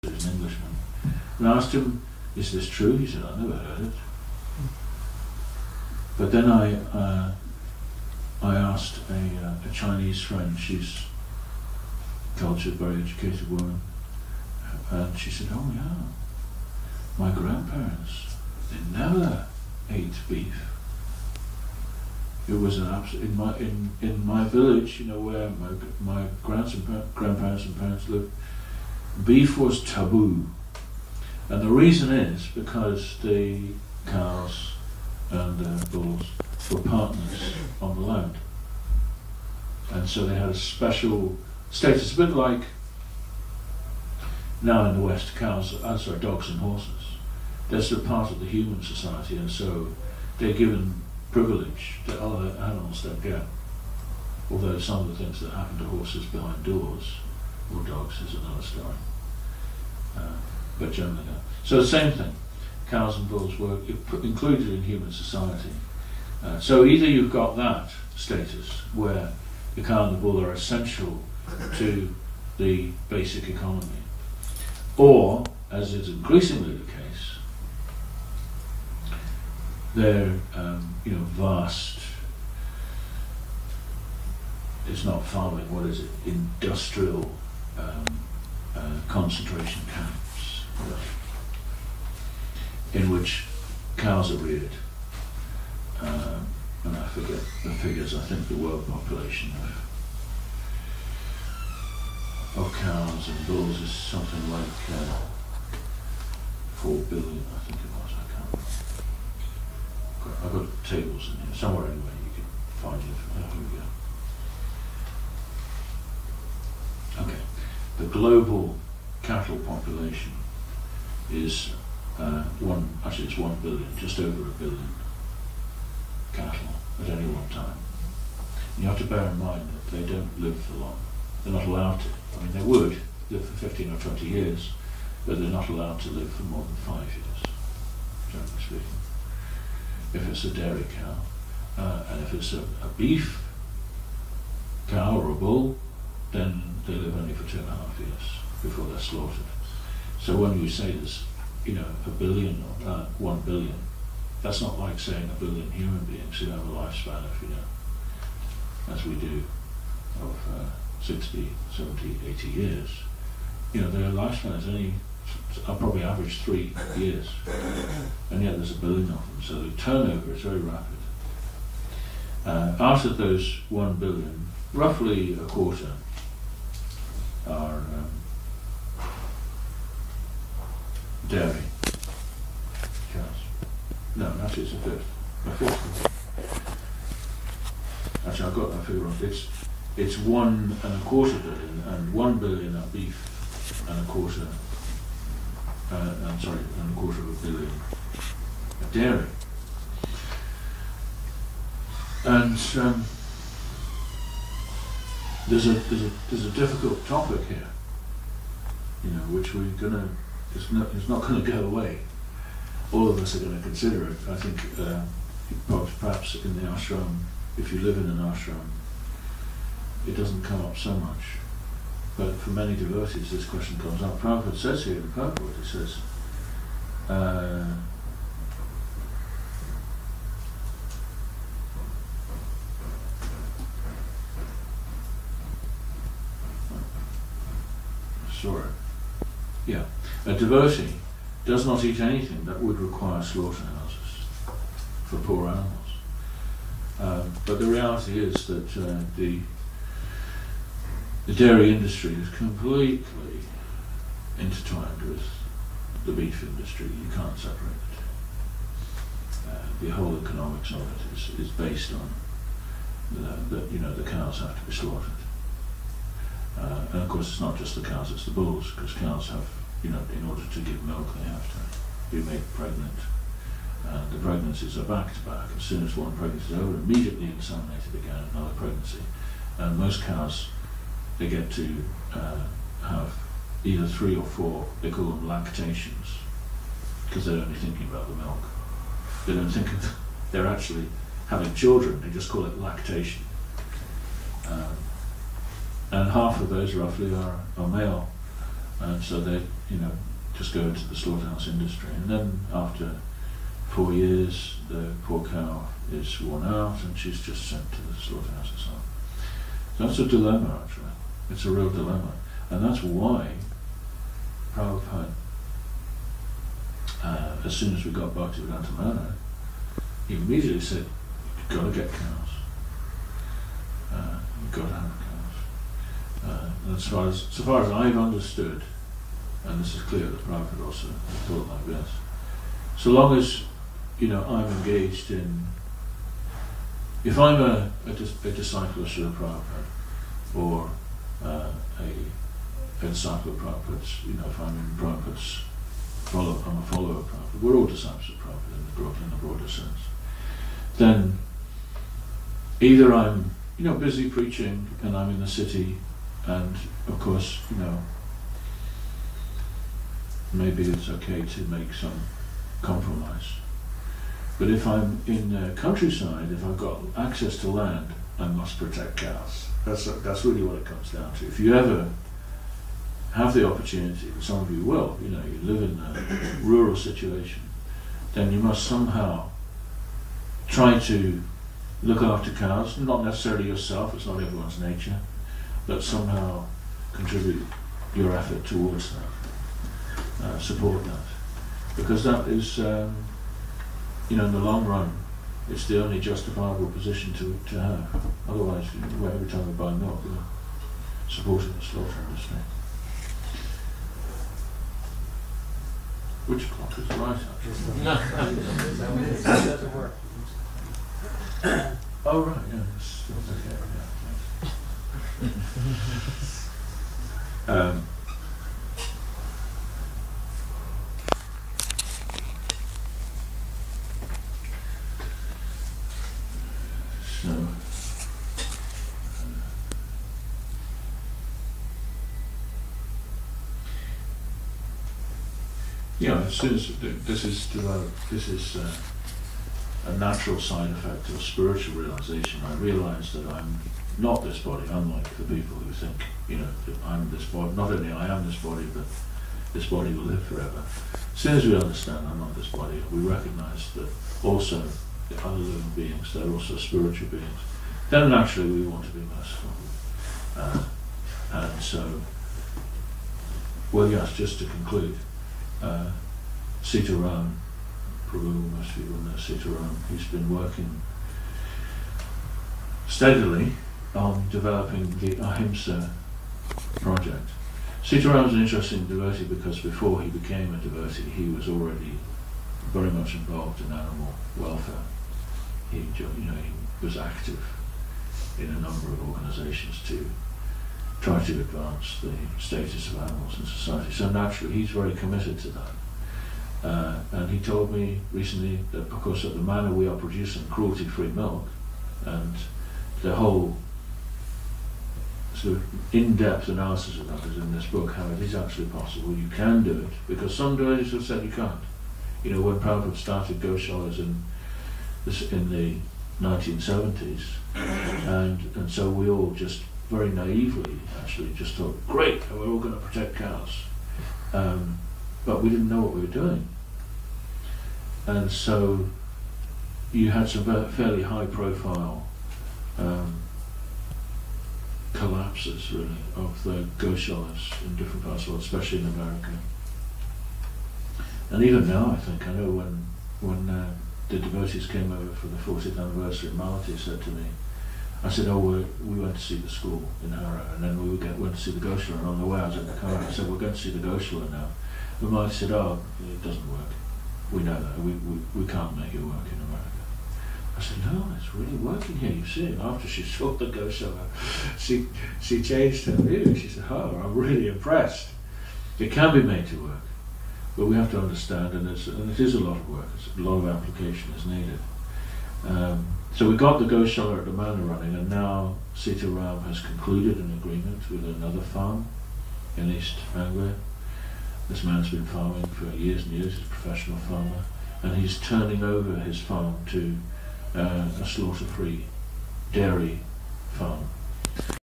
was an Englishman. And I asked him, is this true? He said, I never heard it. But then I asked a Chinese friend, she's a cultured, very educated woman, and she said, oh yeah, my grandparents, they never ate beef. It was an absolute, in my village, you know, where my grandparents and parents lived, beef was taboo. And the reason is because the cows and the bulls were partners on the land. And so they had a special status, a bit like now in the West, dogs and horses. They're still part of the human society, and so they're given privilege that other animals don't get. Although some of the things that happen to horses behind doors, or dogs, is another story. But generally no. So the same thing, cows and bulls were included in human society. So either you've got that status where the cow and the bull are essential to the basic economy, or, as is increasingly the case, they're vast, it's not farming, what is it, industrial concentration camps in which cows are reared. And I forget the figures, I think the world population of cows and bulls is something like 4 billion, I think it was, I can't remember. I've got tables in here, somewhere anyway, you can find it. Here we go. Okay, the global cattle population is it's 1 billion, just over 1 billion cattle at any one time. And you have to bear in mind that they don't live for long. They're not allowed to. I mean, they would live for 15 or 20 years, but they're not allowed to live for more than 5 years, generally speaking. If it's a dairy cow, and if it's a beef cow or a bull, then they live only for 2.5 years before they're slaughtered. So when you say there's, 1 billion or 1 billion, that's not like saying 1 billion human beings who have a lifespan of, as we do, of 60, 70, 80 years. Their lifespan is only, I'll probably average 3 years, and yet there's 1 billion of them, so the turnover is very rapid. Out of those 1 billion, roughly a quarter are dairy cows. No, actually it's a fifth. A fifth. Actually, I've got that figure wrong. It's 1.25 billion, and 1 billion are beef, and a quarter. And a quarter of a billion are dairy. And there's a difficult topic here, which we're gonna. It's not going to go away. All of us are going to consider it. I think perhaps in the ashram, if you live in an ashram, it doesn't come up so much. But for many devotees, this question comes up. Prabhupada says here in the purport, it says, a devotee does not eat anything that would require slaughterhouses for poor animals. But the reality is that the dairy industry is completely intertwined with the beef industry. You can't separate it. The whole economics of it is based on the cows have to be slaughtered. And of course it's not just the cows, it's the bulls, because cows have, in order to give milk they have to be made pregnant. And the pregnancies are back to back. As soon as one pregnancy is over, immediately inseminated again, another pregnancy. And most cows, they get to have either 3 or 4, they call them lactations, because they're only thinking about the milk. They don't think they're actually having children, they just call it lactation. And half of those roughly are male and so they, just go into the slaughterhouse industry. And then after 4 years, the poor cow is worn out, and she's just sent to the slaughterhouse herself. So that's a dilemma, actually. It's a real dilemma, and that's why Prabhupada, as soon as we got Bhaktivedanta Manor, he immediately said, "You've got to get cows. You've got to have cows." And so far as I've understood, and this is clear that Prabhupada also thought like this, so long as I'm engaged in, if I'm a disciple of Srila Prabhupada, or a disciple of Prabhupada's, if I'm in Prabhupada's I'm a follower of Prabhupada, we're all disciples of Prabhupada in the broader sense, then either I'm busy preaching and I'm in the city, and of course maybe it's okay to make some compromise. But if I'm in the countryside, if I've got access to land, I must protect cows. That's really what it comes down to. If you ever have the opportunity, and some of you will, you live in a rural situation, then you must somehow try to look after cows, not necessarily yourself, it's not everyone's nature, but somehow contribute your effort towards that, support that. Because that is, in the long run, it's the only justifiable position to have. Otherwise, every time we buy milk, we're supporting the slaughter industry. Which clock is right, actually? No. It doesn't work. Oh, right, yeah, it's okay, yeah. As soon as this is developed, this is a natural side effect of spiritual realization. I realize that I'm not this body, unlike the people who think, that I'm this body. Not only I am this body, but this body will live forever. As soon as we understand I'm not this body, we recognize that also the other living beings, they're also spiritual beings, then naturally we want to be merciful. And so, well, yes, just to conclude, Sitaram, Prabhu, most people know Sitaram, he's been working steadily on developing the Ahimsa project. Sitaram's an interesting devotee because before he became a devotee, he was already very much involved in animal welfare. He was active in a number of organizations to try to advance the status of animals in society. So naturally, he's very committed to that. And he told me recently that, of course, at the manor we are producing cruelty-free milk, and the whole sort of in-depth analysis of that is in this book, how it is actually possible. You can do it, because some devotees have said you can't. When Prabhupada started Goshalas in the 1970s, and so we all just very naively actually just thought, great, we're all going to protect cows. But we didn't know what we were doing. And so you had some fairly high profile collapses really of the Goshalas in different parts of the world, especially in America. And even now I know when the devotees came over for the 40th anniversary, Malati said to me, I said, we went to see the school in Harrow, and then we went to see the Goshala, and on the way I was in the car, I said, we're going to see the Goshala now. And Malati said, it doesn't work. We know that. We can't make it work in America. I said, no, it's really working here. You see, and after she saw the Goshala, she changed her view. She said, I'm really impressed. It can be made to work, but we have to understand, and it is a lot of work. A lot of application is needed. So we got the Goshala at the manor running, and now Sitaram has concluded an agreement with another farm in East Anglia. This man's been farming for years and years, he's a professional farmer, and he's turning over his farm to a slaughter-free dairy farm.